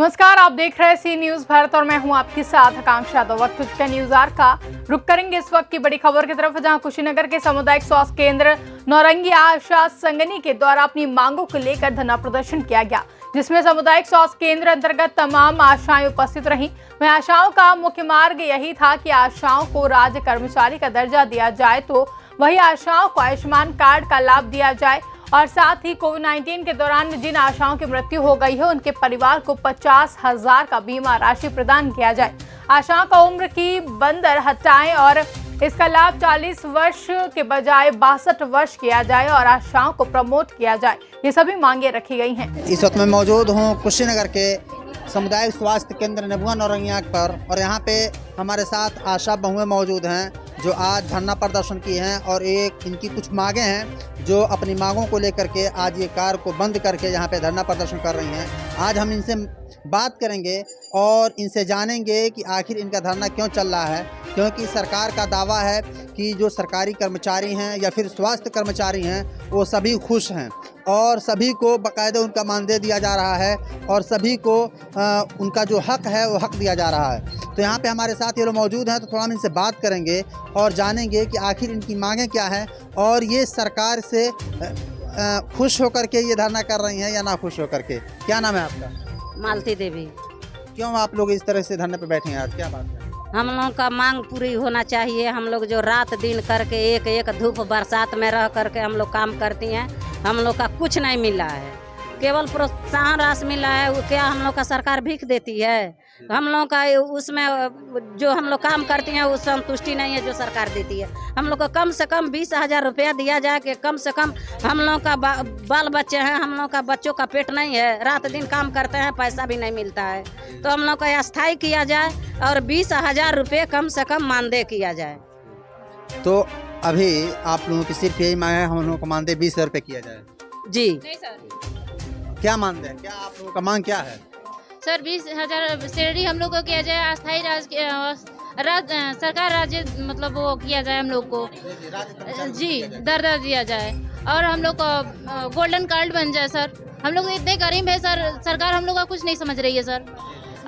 नमस्कार, आप देख रहे हैं सी न्यूज भारत और मैं हूं आपके साथ आकांक्षा। तो वक्त हो चुका न्यूज आर का रुक करेंगे इस वक्त की बड़ी खबर की तरफ, जहां कुशीनगर के सामुदायिक स्वास्थ्य केंद्र नौरंगिया आशा संगनी के द्वारा अपनी मांगों को लेकर धरना प्रदर्शन किया गया, जिसमें सामुदायिक स्वास्थ्य केंद्र अंतर्गत तमाम आशाएं उपस्थित रहीं। वहीं आशाओं का मुख्य मार्ग यही था कि आशाओं को राज्य कर्मचारी का दर्जा दिया जाए, तो वही आशाओं को आयुष्मान कार्ड का लाभ दिया जाए और साथ ही कोविड-19 के दौरान जिन आशाओं की मृत्यु हो गई है उनके परिवार को 50,000 का बीमा राशि प्रदान किया जाए। आशाओं का उम्र की बंदर हटाएं और इसका लाभ 40 वर्ष के बजाय 62 वर्ष किया जाए और आशाओं को प्रमोट किया जाए। ये सभी मांगे रखी गई हैं। इस वक्त मैं मौजूद हूँ कुशीनगर के सामुदायिक स्वास्थ्य केंद्र नेबुआ नौरंगिया पर, और यहाँ पे हमारे साथ आशा बहुएं मौजूद हैं जो आज धरना प्रदर्शन की हैं और एक इनकी कुछ मांगे हैं जो अपनी मांगों को लेकर के आज ये कार को बंद करके यहाँ पे धरना प्रदर्शन कर रही हैं। आज हम इनसे बात करेंगे और इनसे जानेंगे कि आखिर इनका धरना क्यों चल रहा है, क्योंकि सरकार का दावा है कि जो सरकारी कर्मचारी हैं या फिर स्वास्थ्य कर्मचारी हैं वो सभी खुश हैं और सभी को बाकायदा उनका मानदेय दिया जा रहा है और सभी को उनका जो हक है वो हक दिया जा रहा है। तो यहाँ पे हमारे साथ ये लोग मौजूद हैं, तो थोड़ा हम इनसे बात करेंगे और जानेंगे कि आखिर इनकी मांगें क्या हैं और ये सरकार से खुश होकर के ये धरना कर रही हैं या ना खुश होकर के। क्या नाम है आपका? मालती देवी। क्यों आप लोग इस तरह से धरने पे बैठे हैं आज, क्या बात है? हम लोग का मांग पूरी होना चाहिए। हम लोग जो रात दिन करके एक एक धूप बरसात में रह करके हम लोग काम करती हैं, हम लोग का कुछ नहीं मिला है, केवल प्रोत्साहन राशि मिला है। वो क्या हम लोग का सरकार भीख देती है? हम लोग का उसमें जो हम लोग काम करती हैं उस संतुष्टि नहीं है जो सरकार देती है। हम लोग को कम से कम 20,000 रुपया दिया जाए कि कम से कम हम लोग का बाल बच्चे हैं, हम लोग का बच्चों का पेट नहीं है, रात दिन काम करते हैं, पैसा भी नहीं मिलता है। तो हम लोग का अस्थायी किया जाए और 20,000 रुपये कम से कम मानदेय किया जाए। तो अभी आप लोगों की सिर्फ यही मांग है हम लोगों को मानदेय 20,000 रुपये किया जाए? जी नहीं सर, क्या मानदेय, क्या आप लोगों का मांग क्या है? सर 20,000 सैलरी हम लोग को किया जाए, अस्थायी सरकार राज्य मतलब वो किया जाए, हम लोग को जी दर्जा दिया जाए और हम लोग को गोल्डन कार्ड बन जाए। सर हम लोग इतने गरीब है सर, सरकार हम लोग का कुछ नहीं समझ रही है सर,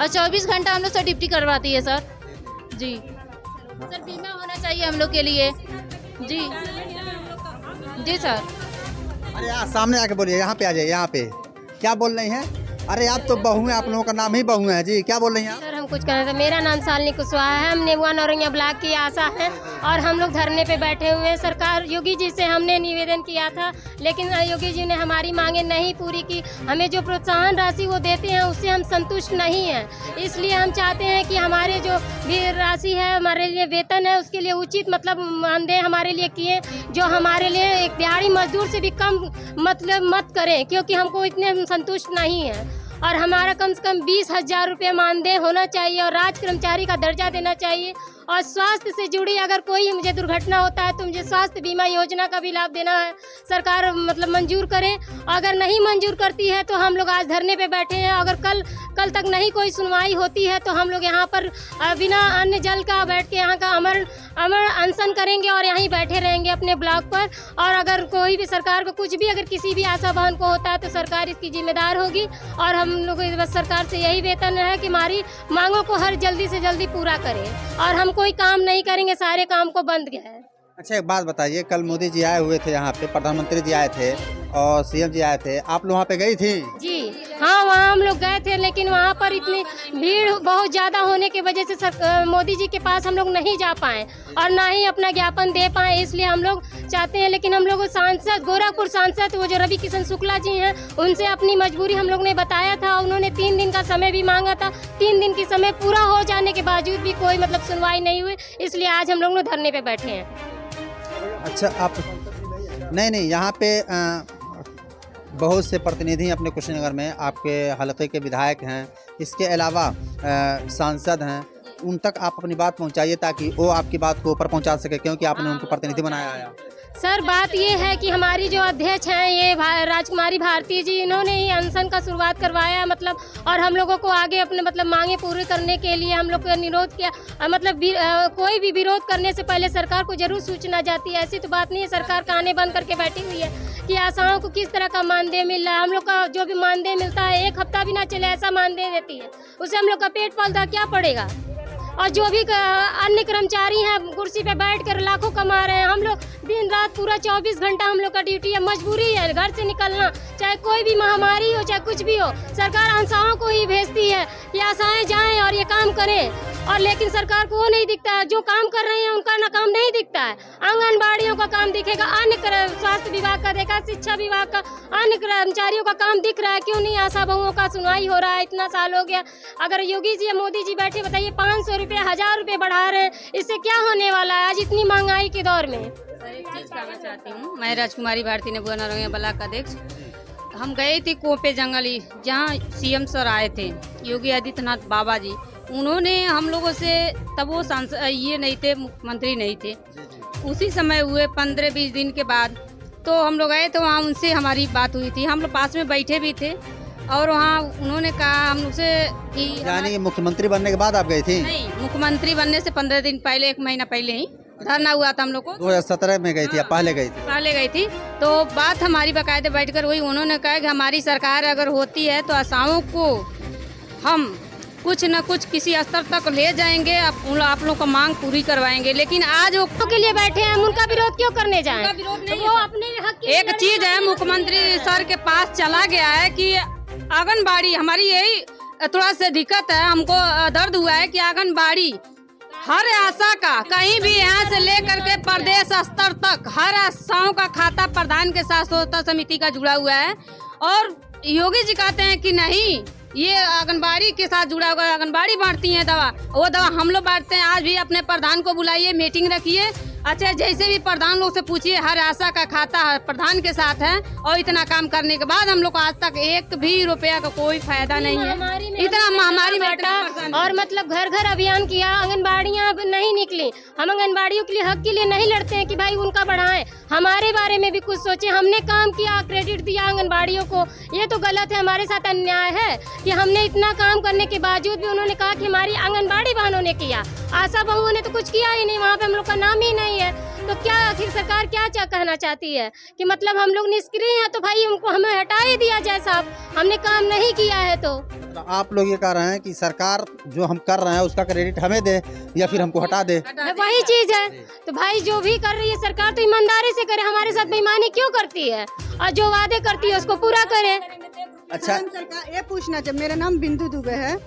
और 24 घंटा हम लोग से ड्यूटी करवाती है सर। जी सर बीमा होना चाहिए हम लोग के लिए। जी जी सर। अरे यार सामने आके बोलिए, यहाँ पे आ जाइए। यहाँ पे क्या बोल रही हैं? अरे आप तो बहू हैं, आप लोगों का नाम ही बहू है जी, क्या बोल रही हैं आप? सर हम कुछ कहना था। मेरा नाम शालिनी कुशवाहा है, हम नेबुआ नौरंगिया ब्लॉक की आशा है और हम लोग धरने पे बैठे हुए हैं। सरकार योगी जी से हमने निवेदन किया था, लेकिन योगी जी ने हमारी मांगे नहीं पूरी की। हमें जो प्रोत्साहन राशि वो देते हैं उससे हम संतुष्ट नहीं हैं, इसलिए हम चाहते हैं कि हमारे जो भी राशि है, हमारे लिए वेतन है, उसके लिए उचित मतलब मानदेय हमारे लिए किए, जो हमारे लिए एक दिहाड़ी मजदूर से भी कम मतलब मत करें, क्योंकि हमको इतने संतुष्ट नहीं है। और हमारा कम से कम 20,000 रुपये मानदेय होना चाहिए और राज्य कर्मचारी का दर्जा देना चाहिए। और स्वास्थ्य से जुड़ी अगर कोई मुझे दुर्घटना होता है तो मुझे स्वास्थ्य बीमा योजना का भी लाभ देना है, सरकार मतलब मंजूर करें। अगर नहीं मंजूर करती है तो हम लोग आज धरने पे बैठे हैं। अगर कल तक नहीं कोई सुनवाई होती है तो हम लोग यहाँ पर बिना अन्न जल का बैठ के यहाँ का अमर अनशन करेंगे और यहीं बैठे रहेंगे अपने ब्लॉक पर। और अगर कोई भी सरकार को कुछ भी अगर किसी भी आशा बहन को होता है तो सरकार इसकी जिम्मेदार होगी। और हम लोग बस सरकार से यही वेतन है कि हमारी मांगों को हर जल्दी से जल्दी पूरा करें, और हम कोई काम नहीं करेंगे, सारे काम को बंद गया है। अच्छा एक बात बताइए, कल मोदी जी आए हुए थे यहाँ पे, प्रधानमंत्री जी आए थे और सीएम जी आए थे, आप लोग वहाँ पे गई थी? जी हाँ, वहाँ हम लोग गए थे, लेकिन वहाँ पर इतनी भीड़ बहुत ज़्यादा होने की वजह से मोदी जी के पास हम लोग नहीं जा पाए और ना ही अपना ज्ञापन दे पाए, इसलिए हम लोग चाहते हैं। लेकिन हम लोग सांसद गोरखपुर सांसद वो जो रवि किशन शुक्ला जी हैं, उनसे अपनी मजबूरी हम लोग ने बताया था। उन्होंने 3 दिन का समय भी मांगा था, 3 दिन की समय पूरा हो जाने के बावजूद भी कोई मतलब सुनवाई नहीं हुई, इसलिए आज हम लोग धरने पे बैठे हैं। अच्छा आप नहीं यहाँ पे बहुत से प्रतिनिधि अपने कुशीनगर में आपके हलके के विधायक हैं, इसके अलावा सांसद हैं, उन तक आप अपनी बात पहुंचाइए ताकि वो आपकी बात को ऊपर पहुंचा सके, क्योंकि आपने उनको प्रतिनिधि बनाया है। सर बात ये है कि हमारी जो अध्यक्ष हैं ये राजकुमारी भारती जी, इन्होंने ही अनशन का शुरुआत करवाया मतलब, और हम लोगों को आगे अपने मतलब मांगे पूरी करने के लिए हम लोग को निरोध किया। मतलब कोई भी विरोध करने से पहले सरकार को जरूर सूचना जाती है, ऐसी तो बात नहीं है सरकार काने बंद करके बैठी हुई है। कि आशाओं को किस तरह का मानदेय मिल रहा है। हम लोग का जो भी मानदेय मिलता है 1 हफ्ता भी ना चले ऐसा मानदेय देती है, उससे हम लोग का पेट पालता क्या पड़ेगा। और जो भी अन्य कर्मचारी हैं कुर्सी पे बैठकर लाखों कमा रहे हैं, हम लोग दिन रात पूरा 24 घंटा हम लोग का ड्यूटी है, मजबूरी है घर से निकलना, चाहे कोई भी महामारी हो चाहे कुछ भी हो। सरकार आशाओं को ही भेजती है कि आशाएं जाएं और ये काम करें, और लेकिन सरकार को वो नहीं दिखता है। जो काम कर रहे हैं उनका ना काम नहीं दिखता है। आंगनबाड़ियों का काम दिखेगा, अन्य स्वास्थ्य विभाग का देखा, शिक्षा विभाग का, अन्य कर्मचारियों का काम दिख रहा है। क्यों नहीं आशा बहुओं का सुनवाई हो रहा है? इतना साल हो गया। अगर योगी जी या मोदी जी बैठे बताइए 500 रुपये 1000 रुपये बढ़ा रहे हैं, इससे क्या होने वाला है आज इतनी महंगाई के दौर में। एक चीज़ कहना चाहती हूँ, मैं राजकुमारी भारती नेबुआ नौरंगिया ब्लॉक अध्यक्ष। हम गए थे कोपे जंगली, जहाँ सीएम सर आए थे, योगी आदित्यनाथ बाबा जी। उन्होंने हम लोगों से, तब वो ये नहीं थे, मुख्यमंत्री नहीं थे, उसी समय हुए 15-20 दिन के बाद तो हम लोग गए तो वहाँ उनसे हमारी बात हुई थी। हम लोग पास में बैठे भी थे और वहाँ उन्होंने कहा हम लोग से कि यानी मुख्यमंत्री बनने के बाद आप गई थी? नहीं, मुख्यमंत्री बनने से 15 दिन पहले, 1 महीना पहले ही धरना हुआ था हम लोग को। 2017 में गई थी या पहले गई थी? पहले गई थी। तो बात हमारी बाकायदे बैठकर हुई। उन्होंने कहा कि हमारी सरकार अगर होती है तो आशाओं को हम कुछ न कुछ किसी स्तर तक ले जाएंगे, आप लोगों का मांग पूरी करवाएंगे। लेकिन आज वो के लिए बैठे हैं, हम उनका विरोध क्यों करने जाएं? उनका विरोध नहीं वो है। अपने हक के एक चीज है, मुख्यमंत्री सर के पास चला गया है कि आंगनबाड़ी, हमारी यही थोड़ा सा दिक्कत है, हमको दर्द हुआ है कि आंगनबाड़ी हर आशा का कहीं भी यहाँ से लेकर के प्रदेश स्तर तक हर आशाओं का खाता प्रधान के साथ स्वच्छता समिति का जुड़ा हुआ है। और योगी जी कहते हैं कि नहीं, ये आंगनबाड़ी के साथ जुड़ा हुआ है, आंगनबाड़ी बांटती हैं दवा, वो दवा हम लोग बांटते हैं। आज भी अपने प्रधान को बुलाइए, मीटिंग रखिए, अच्छा जैसे भी प्रधान लोग से पूछिए, हर आशा का खाता प्रधान के साथ है। और इतना काम करने के बाद हम लोग को आज तक 1 भी रुपया का कोई फायदा नहीं है। इतना महामारी में और मतलब घर घर अभियान किया, आंगनबाड़ियाँ नहीं निकली। हम आंगनबाड़ियों के लिए हक के लिए नहीं लड़ते हैं कि भाई उनका बढ़ाएं, हमारे बारे में भी कुछ सोचें। हमने काम किया, क्रेडिट दिया आंगनबाड़ियों को, ये तो गलत है, हमारे साथ अन्याय है कि हमने इतना काम करने के बावजूद भी उन्होंने कहा कि हमारी आंगनबाड़ी बहनों ने किया, आशा बहुओं ने तो कुछ किया ही नहीं, वहाँ पे हम लोग का नाम ही नहीं है। तो क्या आखिर सरकार क्या कहना चाहती है कि मतलब हम लोग निष्क्रिय हैं तो भाई उनको हमें हटा ही दिया जाए साहब, हमने काम नहीं किया है। तो आप लोग ये कह रहे हैं कि सरकार जो हम कर रहे हैं उसका क्रेडिट हमें दे या फिर हमको हटा दे? वही चीज है। तो भाई जो भी कर रही है सरकार तो ईमानदारी से करे, हमारे साथ बेईमानी क्यों करती है? और जो वादे करती है उसको पूरा करे। अच्छा, सरकार ये पूछना चाहिए, मेरा नाम बिंदु दुबे है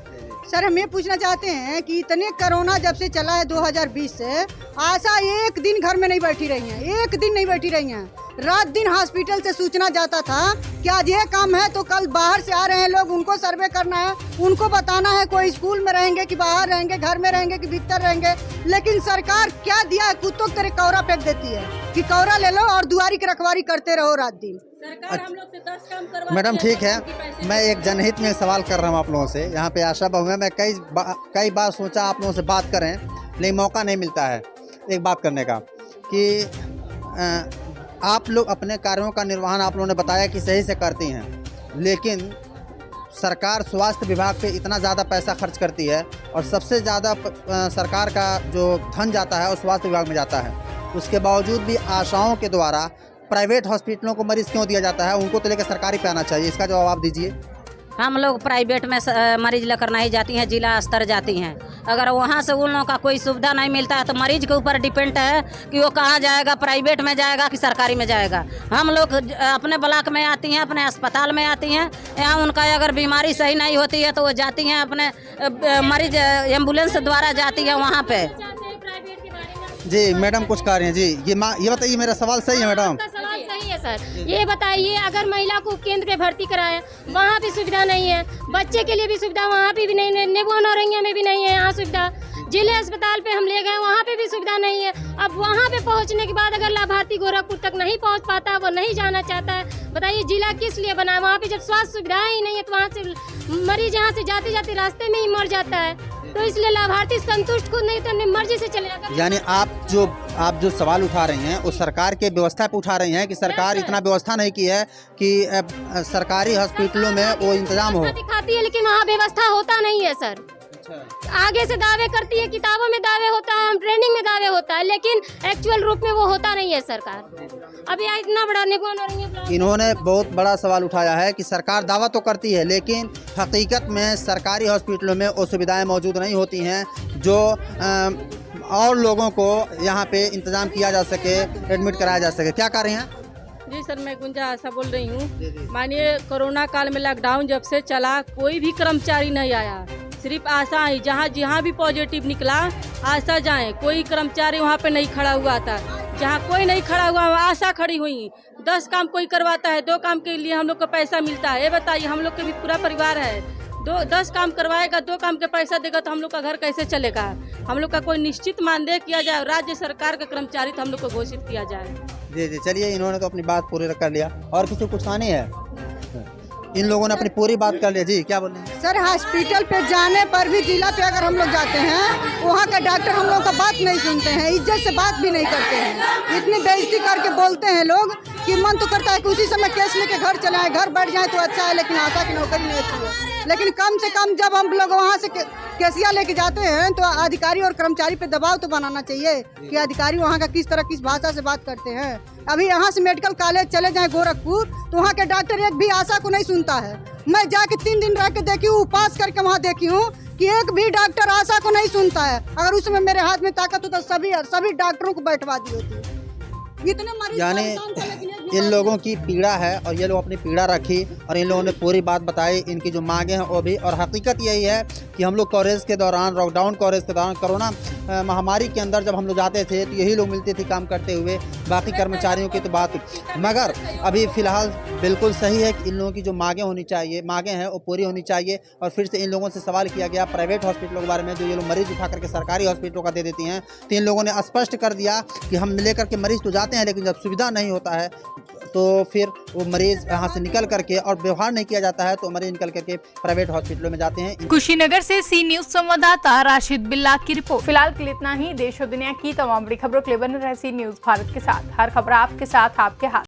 सर, हम ये पूछना चाहते हैं कि इतने कोरोना जब से चला है 2020 से, आशा 1 दिन घर में नहीं बैठी रही हैं, 1 दिन नहीं बैठी रही हैं। रात दिन हॉस्पिटल से सूचना जाता था कि आज ये काम है, तो कल बाहर से आ रहे हैं लोग, उनको सर्वे करना है, उनको बताना है कोई स्कूल में रहेंगे कि बाहर रहेंगे, घर में रहेंगे कि भीतर रहेंगे। लेकिन सरकार क्या दिया है, कुत्तों की तरह कौरा फेंक देती है कि कौरा ले लो और दुआरी की रखवारी करते रहो रात दिन। मैडम ठीक है, मैं एक जनहित में सवाल कर रहा हूँ आप लोगों से। यहाँ पे आशा बहु है, मैं कई बार सोचा आप लोगों से बात करें, लेकिन मौका नहीं मिलता है एक बात करने का कि आप लोग अपने कार्यों का निर्वहन आप लोगों ने बताया कि सही से करती हैं, लेकिन सरकार स्वास्थ्य विभाग पे इतना ज़्यादा पैसा खर्च करती है और सबसे ज़्यादा सरकार का जो धन जाता है वो स्वास्थ्य विभाग में जाता है। उसके बावजूद भी आशाओं के द्वारा प्राइवेट हॉस्पिटलों को मरीज़ क्यों दिया जाता है? उनको तो लेकर सरकारी पे आना चाहिए, इसका जवाब आप दीजिए। हम लोग प्राइवेट में मरीज लेकर नहीं जाती हैं, जिला स्तर जाती हैं। अगर वहाँ से उन लोगों का कोई सुविधा नहीं मिलता है तो मरीज के ऊपर डिपेंड है कि वो कहाँ जाएगा, प्राइवेट में जाएगा कि सरकारी में जाएगा। हम लोग अपने ब्लॉक में आती हैं, अपने अस्पताल में आती हैं, यहाँ उनका अगर बीमारी सही नहीं होती है तो वो जाती हैं अपने मरीज एम्बुलेंस द्वारा जाती है वहाँ पे। जी मैडम कुछ कह रही हैं जी, ये बताइए, मेरा सवाल सही है मैडम? सवाल सही है सर। ये बताइए, अगर महिला को केंद्र पे भर्ती कराए, वहाँ भी सुविधा नहीं है, बच्चे के लिए भी सुविधा वहाँ पे भी नहीं है, नेबुआ नौरंगिया में भी नहीं है यहाँ सुविधा, जिले अस्पताल पे हम ले गए वहाँ पे भी सुविधा नहीं है। अब वहाँ पे पहुँचने के बाद अगर लाभार्थी गोरखपुर तक नहीं पहुँच पाता, वो नहीं जाना चाहता है, बताइए जिला किस लिए बना है? वहाँ पे जब स्वास्थ्य सुविधाएं ही नहीं है तो वहाँ से मरीज यहाँ से जाते जाते रास्ते में ही मर जाता है। तो इसलिए लाभार्थी संतुष्ट खुद नहीं तो अपनी मर्जी से चले जाता है। यानी आप जो सवाल उठा रही हैं वो सरकार के व्यवस्था पे उठा रही हैं कि सरकार इतना व्यवस्था नहीं की है कि सरकारी हॉस्पिटलों में वो इंतजाम हो। दिखाती है लेकिन वहाँ व्यवस्था होता नहीं है सर। आगे से दावे करती है, किताबों में दावे होता है, हम ट्रेनिंग में दावे होता है, लेकिन एक्चुअल रूप में वो होता नहीं है सरकार। अब यहाँ इतना बड़ा नेबुआ नौरंगिया ब्लॉक इन्होंने बहुत बड़ा सवाल उठाया है कि सरकार दावा तो करती है लेकिन हकीकत में सरकारी हॉस्पिटलों में वो सुविधाएं मौजूद नहीं होती हैं जो और लोगों को यहाँ पे इंतजाम किया जा सके, एडमिट कराया जा सके। क्या कर रहे हैं? जी सर, मैं गुंजा आशा बोल रही हूँ। मानिए कोरोना काल में लॉकडाउन जब से चला कोई भी कर्मचारी नहीं आया, सिर्फ आशा आई। जहाँ भी पॉजिटिव निकला आशा जाए, कोई कर्मचारी वहाँ पे नहीं खड़ा हुआ था। जहाँ कोई नहीं खड़ा हुआ वहाँ आशा खड़ी हुई। 10 काम कोई करवाता है, 2 काम के लिए हम लोग को पैसा मिलता है। ये बताइए, हम लोग के भी पूरा परिवार है, 10 काम करवाएगा, 2 काम के पैसा देगा तो हम लोग का घर कैसे चलेगा? हम लोग का कोई निश्चित मानदेय किया जाए, राज्य सरकार का कर्मचारी तो हम लोग को घोषित किया जाए। जी जी, चलिए, इन्होंने तो अपनी बात पूरी कर लिया। और किसी को कुछ कहनी है? इन लोगों ने अपनी पूरी बात कर लिया। जी, क्या बोल रहे हैं? सर, हॉस्पिटल पे जाने पर भी, जिला पे अगर हम लोग जाते हैं, वहाँ का डॉक्टर हम लोग का बात नहीं सुनते हैं, इज्जत से बात भी नहीं करते हैं। इतनी बेइज्जती करके बोलते हैं लोग कि मन तो करता है कि उसी समय केस लेके घर चले आए, घर बैठ जाए तो अच्छा है, लेकिन आशा की नौकरी नहीं अच्छी है। लेकिन कम से कम जब हम लोग वहाँ से केसिया लेके जाते हैं तो अधिकारी और कर्मचारी पे दबाव तो बनाना चाहिए कि अधिकारी वहाँ का किस तरह किस भाषा से बात करते हैं। अभी यहाँ से मेडिकल कॉलेज चले जाएं गोरखपुर तो वहाँ के डॉक्टर एक भी आशा को नहीं सुनता है। मैं जाके 3 दिन रह के देखी हूँ, उपवास करके वहाँ देखी हूँ कि एक भी डॉक्टर आशा को नहीं सुनता है। अगर उस समय मेरे हाथ में ताकत होता सभी डॉक्टरों को बैठवा दी होती। इतने मरीज यानी परेशान थे, लेकिन एक भी इन लोगों की पीड़ा है और ये लोग अपनी पीड़ा रखी और इन लोगों ने पूरी बात बताई, इनकी जो मांगे हैं वो भी। और हकीकत यही है कि हम लोग कवरेज के दौरान, लॉकडाउन कवरेज के दौरान, कोरोना महामारी के अंदर जब हम लोग जाते थे तो यही लोग मिलते थे काम करते हुए, बाकी कर्मचारियों की तो बात। मगर अभी फ़िलहाल बिल्कुल सही है कि इन लोगों की जो मांगे हैं वो पूरी होनी चाहिए। और फिर से इन लोगों से सवाल किया गया प्राइवेट हॉस्पिटलों के बारे में जो ये लोग मरीज उठा करके सरकारी हॉस्पिटलों का दे देती हैं, तो इन लोगों ने स्पष्ट कर दिया कि हम लेकर के मरीज तो जाते हैं लेकिन जब सुविधा नहीं होता है तो फिर वो मरीज यहाँ से निकल करके और व्यवहार नहीं किया जाता है तो मरीज निकल करके प्राइवेट हॉस्पिटलों में जाते हैं। कुशीनगर से सी न्यूज संवाददाता राशिद बिल्ला की रिपोर्ट। फिलहाल के लिए इतना ही। देश और दुनिया की तमाम बड़ी खबरों के लिए बने रहे सी न्यूज भारत के साथ। हर खबर आपके साथ, आपके हाथ।